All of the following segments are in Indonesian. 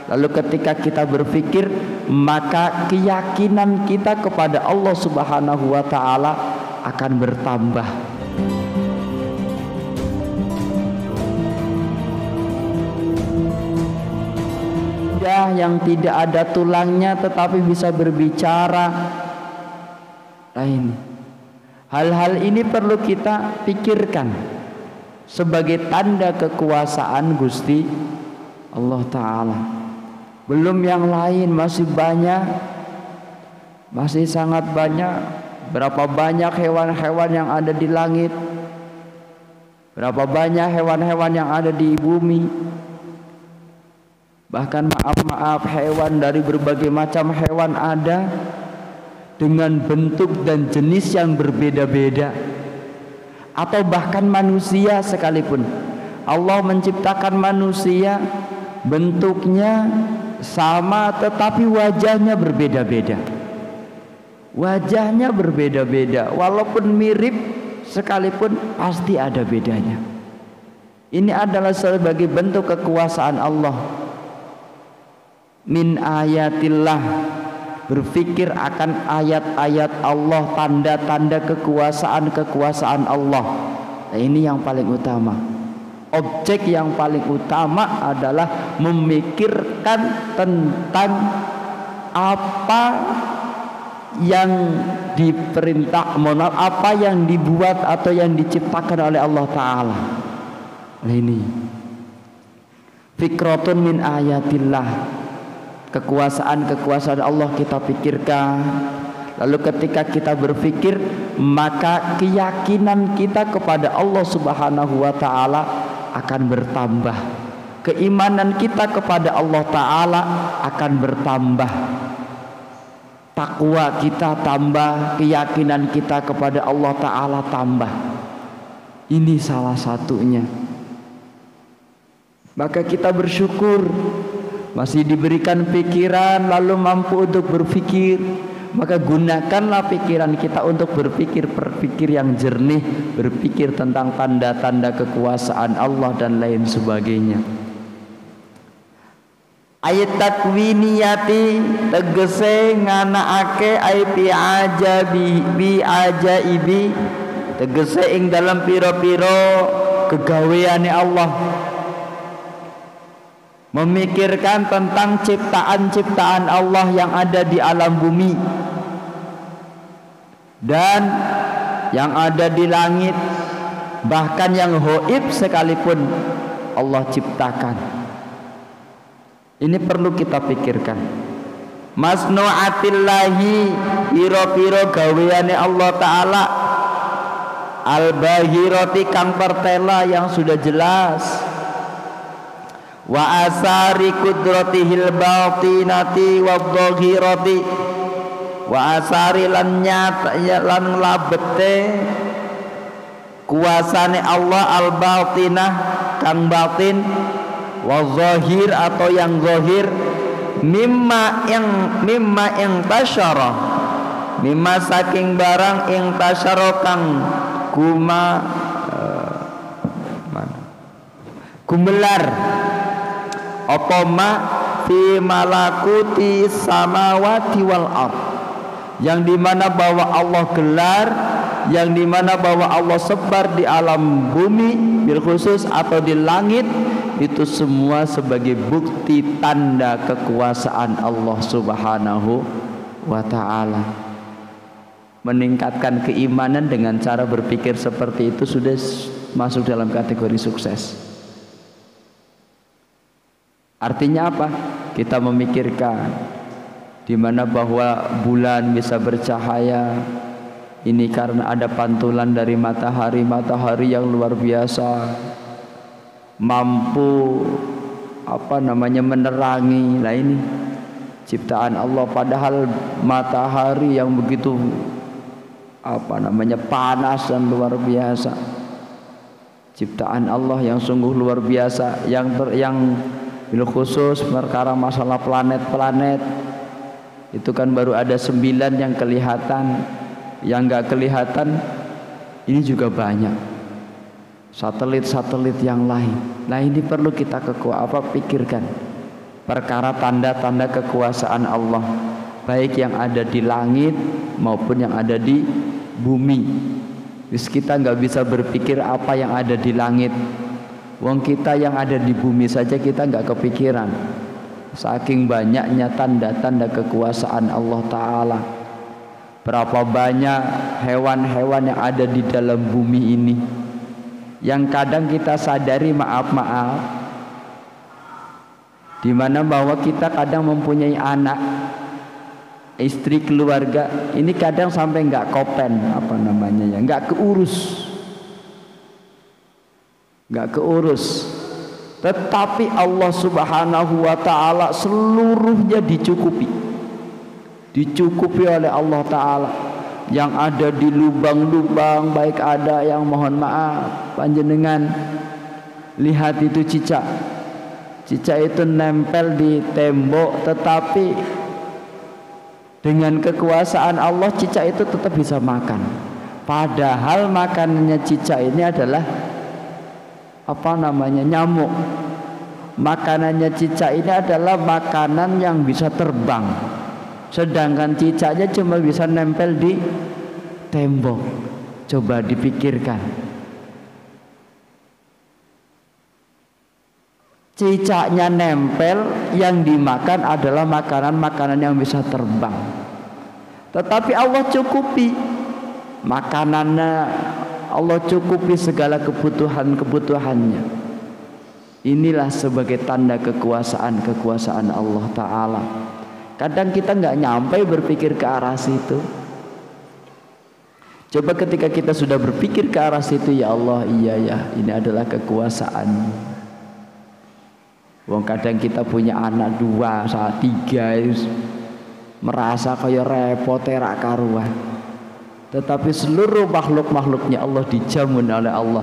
Lalu ketika kita berpikir, maka keyakinan kita kepada Allah Subhanahu wa taala akan bertambah. Yang tidak ada tulangnya tetapi bisa berbicara. Nah, ini hal-hal ini perlu kita pikirkan sebagai tanda kekuasaan Gusti Allah Ta'ala. Belum yang lain, masih banyak, masih sangat banyak. Berapa banyak hewan-hewan yang ada di langit, berapa banyak hewan-hewan yang ada di bumi. Bahkan maaf hewan dari berbagai macam hewan ada dengan bentuk dan jenis yang berbeda-beda. Atau bahkan manusia sekalipun, Allah menciptakan manusia bentuknya sama tetapi wajahnya berbeda-beda. Wajahnya berbeda-beda, walaupun mirip sekalipun pasti ada bedanya. Ini adalah sebagai bentuk kekuasaan Allah. Min ayatillah, berpikir akan ayat-ayat Allah, tanda-tanda kekuasaan Allah. Nah, ini yang paling utama. Objek yang paling utama adalah memikirkan tentang apa yang diperintah, apa yang dibuat atau yang diciptakan oleh Allah Ta'ala. Nah, ini fikratun min ayatillah, kekuasaan Allah kita pikirkan. Lalu ketika kita berpikir, maka keyakinan kita kepada Allah Subhanahu wa taala akan bertambah. Keimanan kita kepada Allah Ta'ala akan bertambah. Takwa kita tambah, keyakinan kita kepada Allah Ta'ala tambah. Ini salah satunya. Maka kita bersyukur masih diberikan pikiran lalu mampu untuk berpikir. Maka gunakanlah pikiran kita untuk berpikir yang jernih, berpikir tentang tanda-tanda kekuasaan Allah dan lain sebagainya. Ayat takwiniyati tegese nganakake aipi bi ajaibi, tegese ing dalam piro-piro kegaweane Allah. Memikirkan tentang ciptaan-ciptaan Allah yang ada di alam bumi dan yang ada di langit, bahkan yang gaib sekalipun Allah ciptakan. Ini perlu kita pikirkan. Masnu'atillahi, piro-piro gaweane Allah Ta'ala, al-bahirati kang pertela yang sudah jelas, wa asari kudratihil batinati wadh-dhahirati, wa asari lan nyata lan labete kuasane Allah al-batinah kang batin, wa zahir atau yang zahir, mimma yang tasyara, mimma saking barang yang tasyara kang gumelar apa ma fi malakuti samawati wal ard, yang dimana bahwa Allah gelar, yang dimana bahwa Allah sebar di alam bumi bil khusus atau di langit, itu semua sebagai bukti tanda kekuasaan Allah Subhanahu wa ta'ala. Meningkatkan keimanan dengan cara berpikir seperti itu sudah masuk dalam kategori sukses. Artinya apa? Kita memikirkan di mana bahwa bulan bisa bercahaya ini karena ada pantulan dari matahari yang luar biasa, mampu menerangi. Nah, ini ciptaan Allah, padahal matahari yang begitu panas dan luar biasa. Ciptaan Allah yang sungguh luar biasa, yang bil khusus perkara masalah planet-planet itu kan baru ada 9 yang kelihatan, yang enggak kelihatan ini juga banyak. Satelit-satelit yang lain. Nah, ini perlu kita pikirkan. perkara tanda-tanda kekuasaan Allah, baik yang ada di langit maupun yang ada di bumi. Terus kita nggak bisa berpikir apa yang ada di langit. Wong kita yang ada di bumi saja kita nggak kepikiran. Saking banyaknya tanda-tanda kekuasaan Allah Ta'ala. Berapa banyak hewan-hewan yang ada di dalam bumi ini, yang kadang kita sadari maaf-maaf, di mana bahwa kita kadang mempunyai anak, istri, keluarga, ini kadang sampai nggak kopen, apa namanya ya, nggak keurus. Tetapi Allah Subhanahu wa Ta'ala seluruhnya dicukupi oleh Allah Ta'ala. Yang ada di lubang-lubang, baik ada yang mohon maaf panjenengan lihat itu cicak itu nempel di tembok, tetapi dengan kekuasaan Allah cicak itu tetap bisa makan. Padahal makanannya cicak ini adalah nyamuk. Makanannya cicak ini adalah makanan yang bisa terbang, sedangkan cicaknya cuma bisa nempel di tembok. Coba dipikirkan, cicaknya nempel, yang dimakan adalah makanan-makanan yang bisa terbang. Tetapi Allah cukupi makanannya, Allah cukupi segala kebutuhannya. Inilah sebagai tanda kekuasaan Allah Ta'ala. Kadang kita nggak nyampe berpikir ke arah situ. Coba ketika kita sudah berpikir ke arah situ, ya Allah, iya ya, ini adalah kekuasaan. Wong kadang kita punya anak 2, 3, merasa kaya repot rak karuan. Tetapi seluruh makhluk-makhluknya Allah dijamin oleh Allah.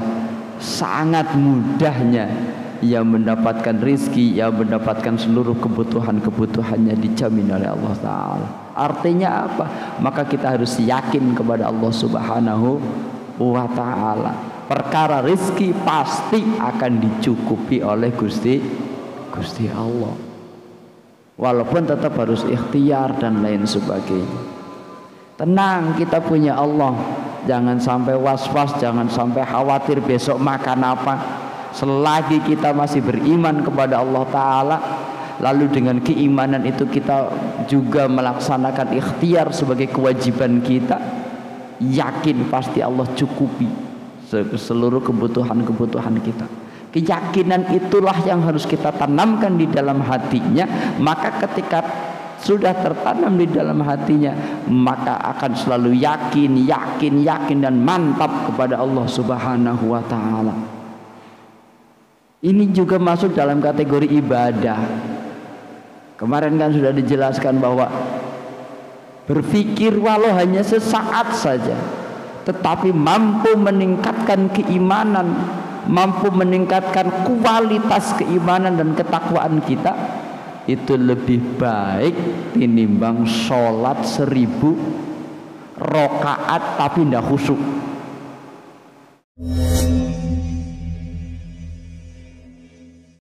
Sangat mudahnya ia mendapatkan rizki, ia mendapatkan seluruh kebutuhannya dijamin oleh Allah Ta'ala. Artinya apa? Maka kita harus yakin kepada Allah Subhanahu wa Ta'ala. Perkara rizki pasti akan dicukupi oleh Gusti Allah. Walaupun tetap harus ikhtiar dan lain sebagainya. Tenang, kita punya Allah. Jangan sampai was-was, jangan sampai khawatir besok makan apa. Selagi kita masih beriman kepada Allah Ta'ala, lalu dengan keimanan itu kita juga melaksanakan ikhtiar sebagai kewajiban kita, yakin pasti Allah cukupi seluruh kebutuhan kita. Keyakinan itulah yang harus kita tanamkan di dalam hatinya. Maka ketika sudah tertanam di dalam hatinya, maka akan selalu yakin dan mantap kepada Allah Subhanahu wa Ta'ala. Ini juga masuk dalam kategori ibadah. Kemarin kan sudah dijelaskan bahwa berpikir walau hanya sesaat saja, tetapi mampu meningkatkan keimanan, mampu meningkatkan kualitas keimanan dan ketakwaan kita, itu lebih baik tinimbang sholat 1000 rakaat tapi tidak khusyuk.